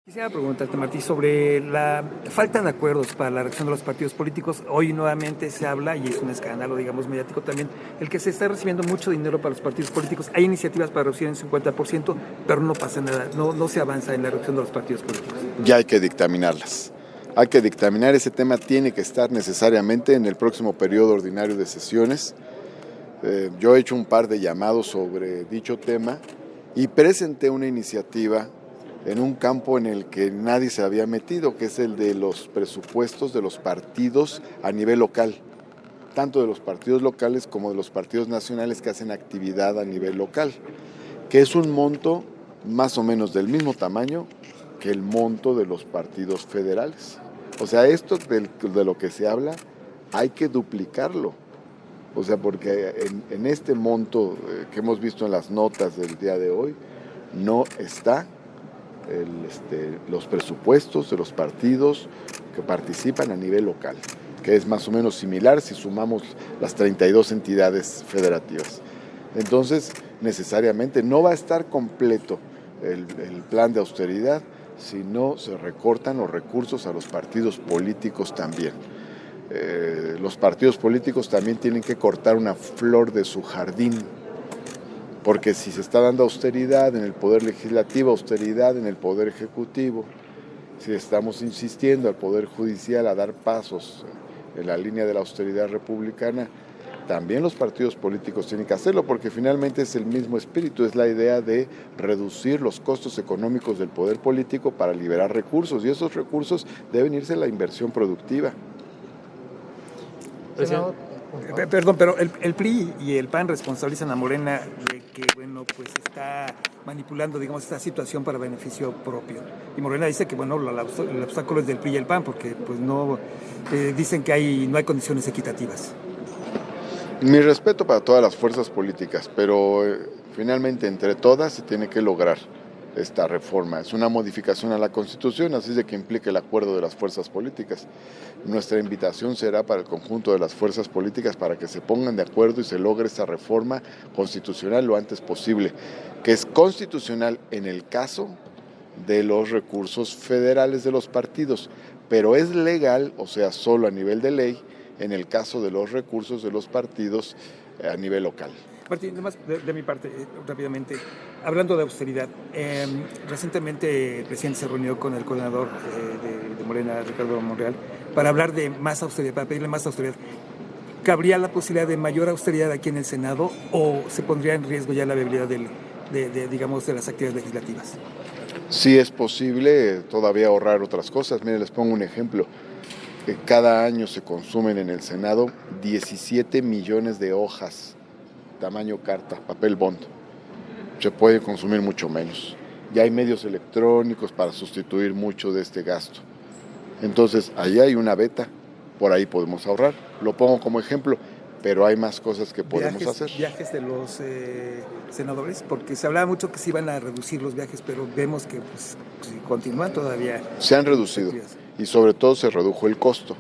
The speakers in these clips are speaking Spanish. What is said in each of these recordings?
Quisiera preguntarte, Martí, sobre la falta de acuerdos para la reacción de los partidos políticos. Hoy nuevamente se habla, y es un escándalo, digamos, mediático también, el que se está recibiendo mucho dinero para los partidos políticos. Hay iniciativas para reducir en 50%, pero no pasa nada, no se avanza en la reducción de los partidos políticos. Ya hay que dictaminarlas. Hay que dictaminar, ese tema tiene que estar necesariamente en el próximo periodo ordinario de sesiones. Yo he hecho un par de llamados sobre dicho tema y presenté una iniciativa en un campo en el que nadie se había metido, que es el de los presupuestos de los partidos a nivel local, tanto de los partidos locales como de los partidos nacionales que hacen actividad a nivel local, que es un monto más o menos del mismo tamaño que el monto de los partidos federales. O sea, esto de lo que se habla hay que duplicarlo. O sea, porque en este monto que hemos visto en las notas del día de hoy, no está los presupuestos de los partidos que participan a nivel local, que es más o menos similar si sumamos las 32 entidades federativas. Entonces, necesariamente no va a estar completo el plan de austeridad si no se recortan los recursos a los partidos políticos también. Los partidos políticos también tienen que cortar una flor de su jardín, porque si se está dando austeridad en el Poder Legislativo, austeridad en el Poder Ejecutivo, si estamos insistiendo al Poder Judicial a dar pasos en la línea de la austeridad republicana, también los partidos políticos tienen que hacerlo, porque finalmente es el mismo espíritu, es la idea de reducir los costos económicos del poder político para liberar recursos, y esos recursos deben irse a la inversión productiva. Perdón, pero el PRI y el PAN responsabilizan a Morena de que, bueno, pues está manipulando, digamos, esta situación para beneficio propio. Y Morena dice que, bueno, el obstáculo es del PRI y el PAN, porque pues no dicen que no hay condiciones equitativas. Mi respeto para todas las fuerzas políticas, pero finalmente entre todas se tiene que lograr esta reforma. Es una modificación a la Constitución, así de que implica el acuerdo de las fuerzas políticas. Nuestra invitación será para el conjunto de las fuerzas políticas para que se pongan de acuerdo y se logre esta reforma constitucional lo antes posible, que es constitucional en el caso de los recursos federales de los partidos, pero es legal, o sea, solo a nivel de ley, en el caso de los recursos de los partidos a nivel local. Martín, además de mi parte, rápidamente, hablando de austeridad, recientemente el presidente se reunió con el coordinador de Morena, Ricardo Monreal, para hablar de más austeridad, para pedirle más austeridad. ¿Cabría la posibilidad de mayor austeridad aquí en el Senado o se pondría en riesgo ya la viabilidad digamos, de las actividades legislativas? Sí es posible todavía ahorrar otras cosas. Miren, les pongo un ejemplo. Cada año se consumen en el Senado 17 millones de hojas, tamaño carta, papel bond. Se puede consumir mucho menos. Ya hay medios electrónicos para sustituir mucho de este gasto. Entonces, ahí hay una beta, por ahí podemos ahorrar. Lo pongo como ejemplo, pero hay más cosas que podemos hacer. Viajes de los senadores, porque se hablaba mucho que se iban a reducir los viajes, pero vemos que pues, continúan todavía. Se han reducido y sobre todo se redujo el costo.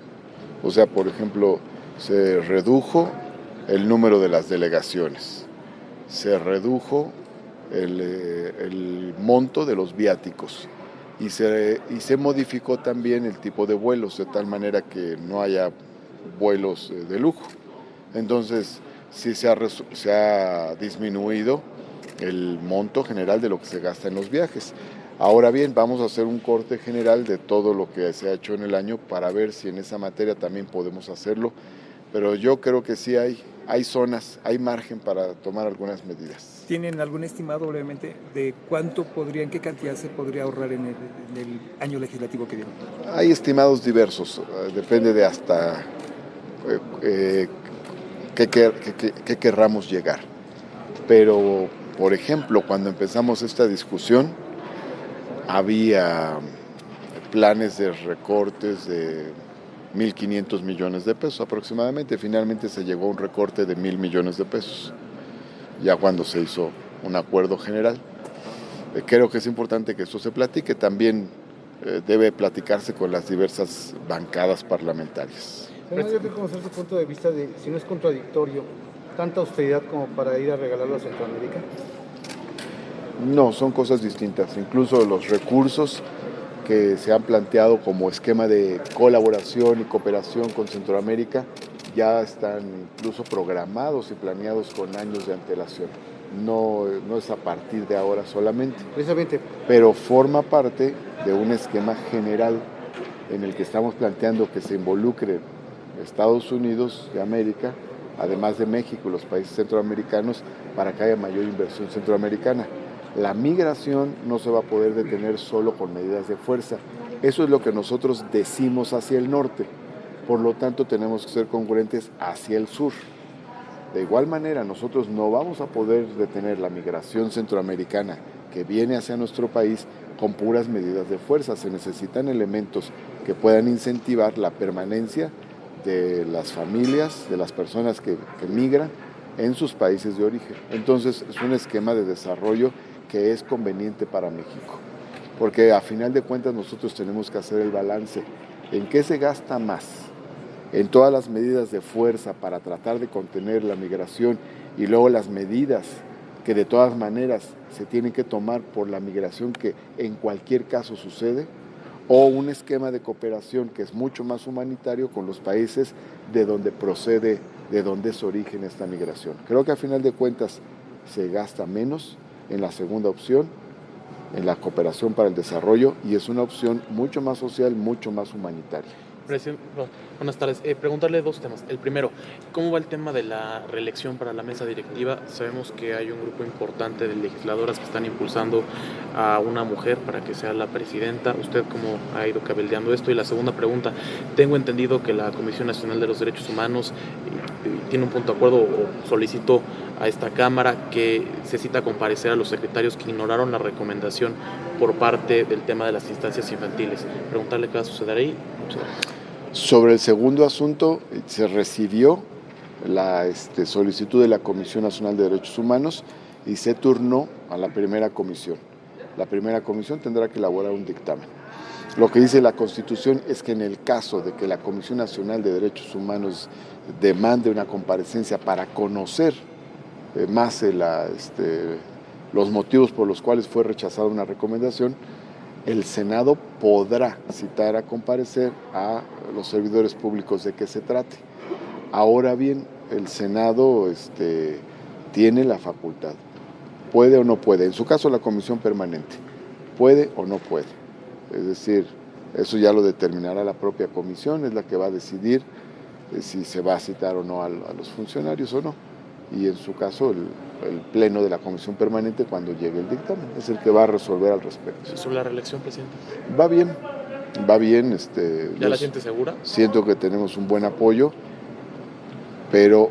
O sea, por ejemplo, se redujo el número de las delegaciones, se redujo el monto de los viáticos y se modificó también el tipo de vuelos, de tal manera que no haya vuelos de lujo. Entonces, sí se ha disminuido el monto general de lo que se gasta en los viajes. Ahora bien, vamos a hacer un corte general de todo lo que se ha hecho en el año para ver si en esa materia también podemos hacerlo, pero yo creo que sí hay zonas, hay margen para tomar algunas medidas. ¿Tienen algún estimado brevemente de en qué cantidad se podría ahorrar en el año legislativo que viene? Hay estimados diversos, depende de hasta qué querramos llegar. Pero, por ejemplo, cuando empezamos esta discusión, había planes de recortes de 1.500 millones de pesos aproximadamente. Finalmente se llegó a un recorte de 1.000 millones de pesos, ya cuando se hizo un acuerdo general. Creo que es importante que esto se platique, también debe platicarse con las diversas bancadas parlamentarias. Yo quiero conocer su punto de vista de si no es contradictorio tanta austeridad como para ir a regalarlo a Centroamérica. No, son cosas distintas. Incluso los recursos que se han planteado como esquema de colaboración y cooperación con Centroamérica ya están incluso programados y planeados con años de antelación. No es a partir de ahora solamente, Precisamente. pero forma parte de un esquema general en el que estamos planteando que se involucren Estados Unidos de América, además de México y los países centroamericanos, para que haya mayor inversión centroamericana. La migración no se va a poder detener solo con medidas de fuerza. Eso es lo que nosotros decimos hacia el norte. Por lo tanto, tenemos que ser congruentes hacia el sur. De igual manera, nosotros no vamos a poder detener la migración centroamericana que viene hacia nuestro país con puras medidas de fuerza. Se necesitan elementos que puedan incentivar la permanencia de las familias, de las personas que migran en sus países de origen. Entonces, es un esquema de desarrollo que es conveniente para México, porque a final de cuentas nosotros tenemos que hacer el balance. ¿En qué se gasta más? En todas las medidas de fuerza para tratar de contener la migración y luego las medidas que de todas maneras se tienen que tomar por la migración que en cualquier caso sucede, o un esquema de cooperación que es mucho más humanitario con los países de donde procede, de donde es origen esta migración. Creo que a final de cuentas se gasta menos en la segunda opción, en la cooperación para el desarrollo, y es una opción mucho más social, mucho más humanitaria. Buenas tardes. Preguntarle dos temas. El primero, ¿cómo va el tema de la reelección para la mesa directiva? Sabemos que hay un grupo importante de legisladoras que están impulsando a una mujer para que sea la presidenta. ¿Usted cómo ha ido cabildeando esto? Y la segunda pregunta, tengo entendido que la Comisión Nacional de los Derechos Humanos tiene un punto de acuerdo o solicitó a esta Cámara que se cita a comparecer a los secretarios que ignoraron la recomendación por parte del tema de las instancias infantiles. Preguntarle qué va a suceder ahí. Muchas gracias. Sobre el segundo asunto, se recibió la solicitud de la Comisión Nacional de Derechos Humanos y se turnó a la primera comisión. La primera comisión tendrá que elaborar un dictamen. Lo que dice la Constitución es que en el caso de que la Comisión Nacional de Derechos Humanos demande una comparecencia para conocer más los motivos por los cuales fue rechazada una recomendación, el Senado podrá citar a comparecer a los servidores públicos de que se trate. Ahora bien, el Senado tiene la facultad, puede o no puede, en su caso la comisión permanente, puede o no puede. Es decir, eso ya lo determinará la propia comisión, es la que va a decidir si se va a citar o no a los funcionarios o no. Y en su caso el pleno de la comisión permanente cuando llegue el dictamen es el que va a resolver al respecto. ¿Sobre la reelección, presidente? Va bien. ¿Ya la siente segura? Siento que tenemos un buen apoyo, pero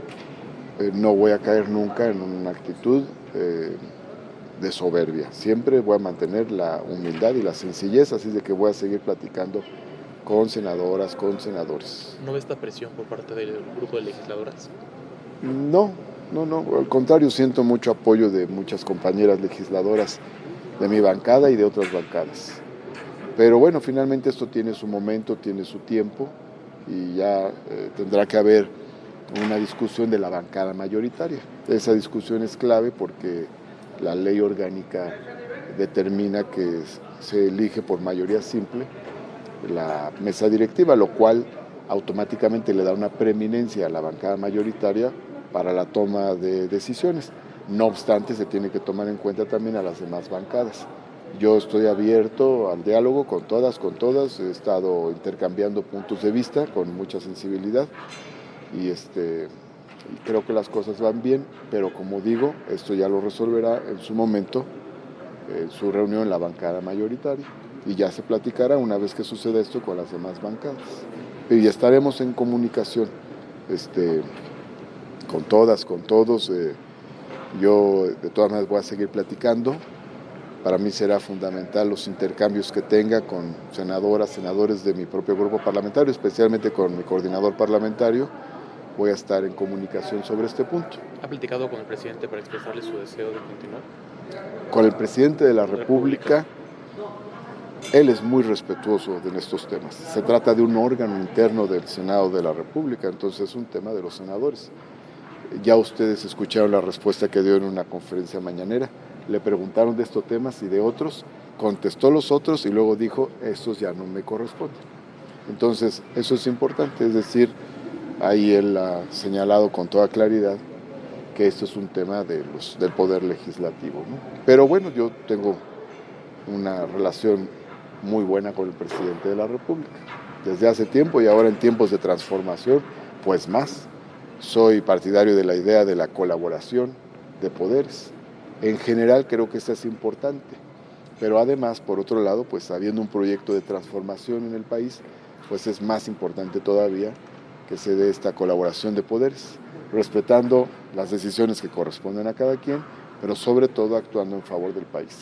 no voy a caer nunca en una actitud de soberbia. Siempre voy a mantener la humildad y la sencillez, así de que voy a seguir platicando con senadoras, con senadores. ¿No ve esta presión por parte del grupo de legisladoras? No, al contrario, siento mucho apoyo de muchas compañeras legisladoras de mi bancada y de otras bancadas. Pero bueno, finalmente esto tiene su momento, tiene su tiempo y ya tendrá que haber una discusión de la bancada mayoritaria. Esa discusión es clave porque la ley orgánica determina que se elige por mayoría simple la mesa directiva, lo cual automáticamente le da una preeminencia a la bancada mayoritaria para la toma de decisiones. No obstante, se tiene que tomar en cuenta también a las demás bancadas. Yo estoy abierto al diálogo con todas, he estado intercambiando puntos de vista con mucha sensibilidad y creo que las cosas van bien, pero como digo, esto ya lo resolverá en su momento, su reunión en la bancada mayoritaria, y ya se platicará una vez que suceda esto con las demás bancadas. Y estaremos en comunicación con todas, con todos. Yo de todas maneras voy a seguir platicando. Para mí será fundamental los intercambios que tenga con senadoras, senadores de mi propio grupo parlamentario, especialmente con mi coordinador parlamentario. Voy a estar en comunicación sobre este punto. ¿Ha platicado con el presidente para expresarle su deseo de continuar? Con el presidente de la República, él es muy respetuoso de estos temas. Se trata de un órgano interno del Senado de la República, entonces es un tema de los senadores. Ya ustedes escucharon la respuesta que dio en una conferencia mañanera. Le preguntaron de estos temas y de otros contestó los otros y luego dijo, estos ya no me corresponden. Entonces, eso es importante, es decir, ahí él ha señalado con toda claridad que esto es un tema del Poder Legislativo, ¿no? Pero bueno, yo tengo una relación muy buena con el presidente de la República, desde hace tiempo y ahora en tiempos de transformación, pues más. Soy partidario de la idea de la colaboración de poderes. En general creo que esto es importante, pero además, por otro lado, pues habiendo un proyecto de transformación en el país, pues es más importante todavía que se dé esta colaboración de poderes, respetando las decisiones que corresponden a cada quien, pero sobre todo actuando en favor del país.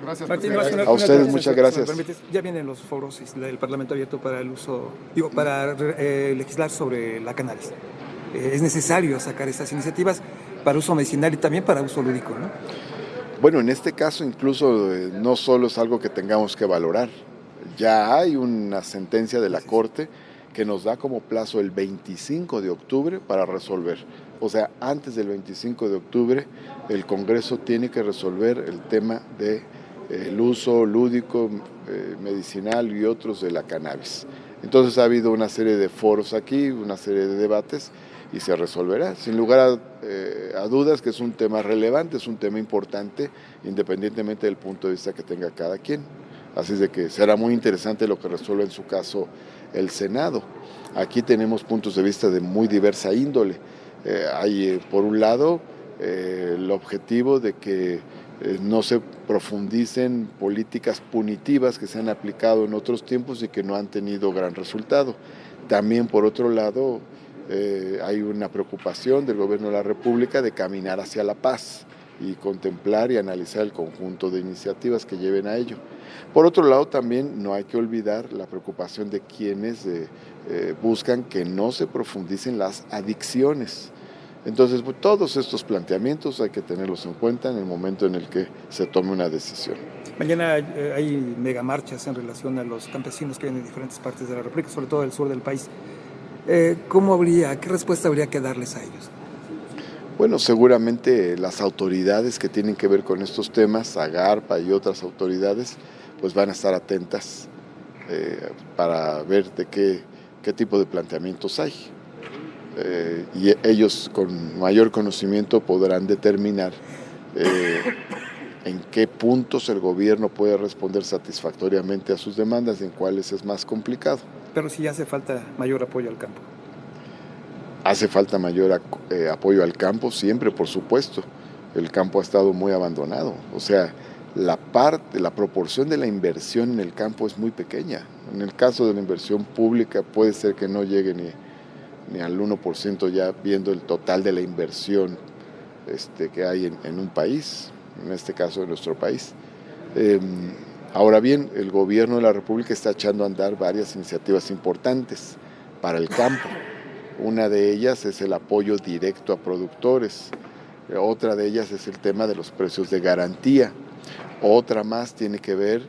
Gracias, Martín. A ustedes muchas gracias. Ya vienen los foros del Parlamento abierto para el uso, para legislar sobre la cannabis. Es necesario sacar estas iniciativas para uso medicinal y también para uso lúdico, ¿no? Bueno, en este caso incluso no solo es algo que tengamos que valorar, ya hay una sentencia de la Corte que nos da como plazo el 25 de octubre para resolver. O sea, antes del 25 de octubre el Congreso tiene que resolver el tema del uso lúdico, medicinal y otros de la cannabis. Entonces ha habido una serie de foros aquí, una serie de debates y se resolverá. Sin lugar a dudas que es un tema relevante, es un tema importante, independientemente del punto de vista que tenga cada quien. Así es de que será muy interesante lo que resuelva en su caso el Senado. Aquí tenemos puntos de vista de muy diversa índole. Hay, por un lado, el objetivo de que no se profundicen políticas punitivas que se han aplicado en otros tiempos y que no han tenido gran resultado. También, por otro lado, hay una preocupación del Gobierno de la República de caminar hacia la paz y contemplar y analizar el conjunto de iniciativas que lleven a ello. Por otro lado, también no hay que olvidar la preocupación de quienes buscan que no se profundicen las adicciones. Entonces, pues, todos estos planteamientos hay que tenerlos en cuenta en el momento en el que se tome una decisión. Mañana hay megamarchas en relación a los campesinos que viven en diferentes partes de la República, sobre todo del sur del país. ¿Qué respuesta habría que darles a ellos? Bueno, seguramente las autoridades que tienen que ver con estos temas, Agarpa y otras autoridades, pues van a estar atentas para ver de qué tipo de planteamientos hay. Y ellos con mayor conocimiento podrán determinar en qué puntos el gobierno puede responder satisfactoriamente a sus demandas y en cuáles es más complicado. Pero sí hace falta mayor apoyo al campo. Hace falta mayor apoyo al campo, siempre, por supuesto. El campo ha estado muy abandonado. O sea, la proporción de la inversión en el campo es muy pequeña. En el caso de la inversión pública puede ser que no llegue ni al 1% ya viendo el total de la inversión que hay en un país, en este caso de nuestro país. Ahora bien, el gobierno de la República está echando a andar varias iniciativas importantes para el campo. Una de ellas es el apoyo directo a productores, otra de ellas es el tema de los precios de garantía, otra más tiene que ver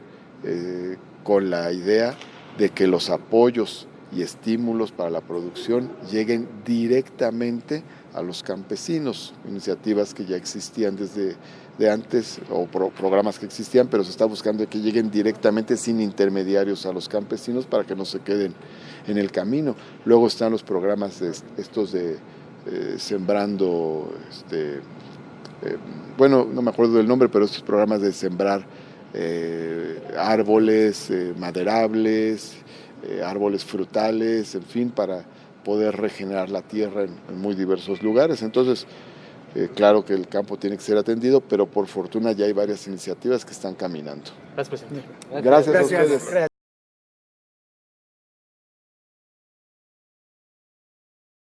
con la idea de que los apoyos y estímulos para la producción lleguen directamente a los campesinos, iniciativas que ya existían desde antes o programas que existían, pero se está buscando que lleguen directamente sin intermediarios a los campesinos para que no se queden en el camino. Luego están los programas estos de sembrando, bueno, no me acuerdo del nombre, pero estos programas de sembrar árboles maderables, árboles frutales, en fin, para poder regenerar la tierra en muy diversos lugares. Entonces, claro que el campo tiene que ser atendido, pero por fortuna ya hay varias iniciativas que están caminando. Gracias, presidente. Gracias a ustedes.